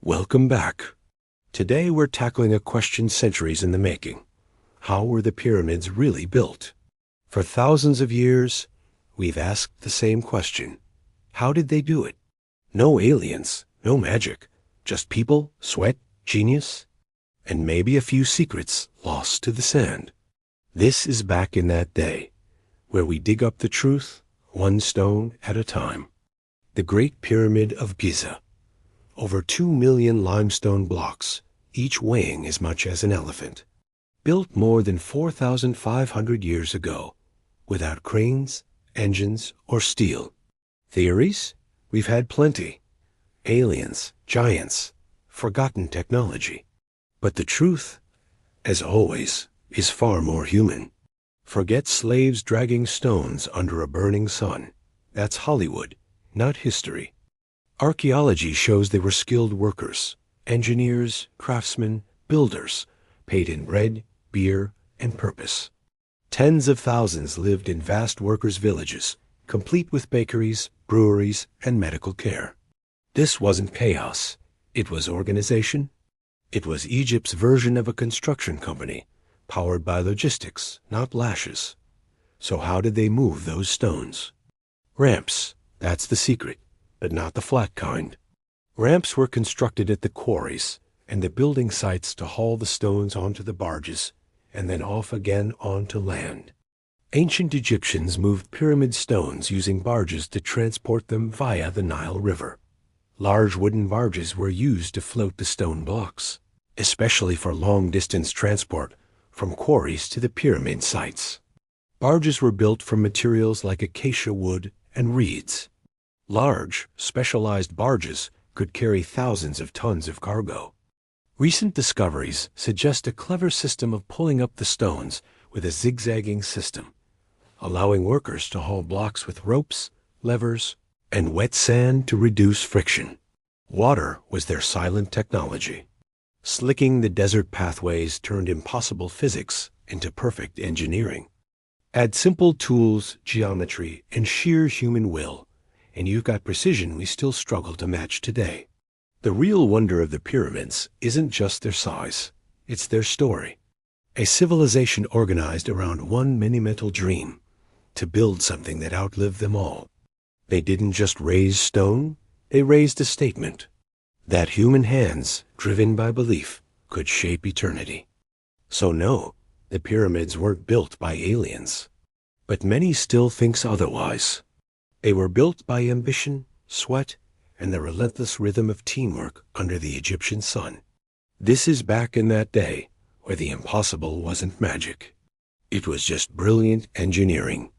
Welcome back. Today we're tackling a question centuries in the making. How were the pyramids really built? For thousands of years, we've asked the same question. How did they do it? No aliens, no magic, just people, sweat, genius, and maybe a few secrets lost to the sand. This is Back in That Day, where we dig up the truth, one stone at a time. The Great Pyramid of Giza. Over 2 million limestone blocks, each weighing as much as an elephant. Built more than 4,500 years ago, without cranes, engines, or steel. Theories? We've had plenty. Aliens, giants, forgotten technology. But the truth, as always, is far more human. Forget slaves dragging stones under a burning sun. That's Hollywood, not history. Archaeology shows they were skilled workers, engineers, craftsmen, builders, paid in bread, beer, and purpose. Tens of thousands lived in vast workers' villages, complete with bakeries, breweries, and medical care. This wasn't chaos. It was organization. It was Egypt's version of a construction company, powered by logistics, not lashes. So how did they move those stones? Ramps, that's the secret, but not the flat kind. Ramps were constructed at the quarries and the building sites to haul the stones onto the barges and then off again onto land. Ancient Egyptians moved pyramid stones using barges to transport them via the Nile River. Large wooden barges were used to float the stone blocks, especially for long-distance transport from quarries to the pyramid sites. Barges were built from materials like acacia wood and reeds. Large, specialized barges could carry thousands of tons of cargo. Recent discoveries suggest a clever system of pulling up the stones with a zigzagging system, allowing workers to haul blocks with ropes, levers, and wet sand to reduce friction. Water was their silent technology. Slicking the desert pathways turned impossible physics into perfect engineering. Add simple tools, geometry, and sheer human will, and you've got precision we still struggle to match today. The real wonder of the pyramids isn't just their size, it's their story. A civilization organized around one monumental dream, to build something that outlived them all. They didn't just raise stone, they raised a statement that human hands, driven by belief, could shape eternity. So no, the pyramids weren't built by aliens. But many still thinks otherwise. They were built by ambition, sweat, and the relentless rhythm of teamwork under the Egyptian sun. This is Back in That Day, where the impossible wasn't magic. It was just brilliant engineering.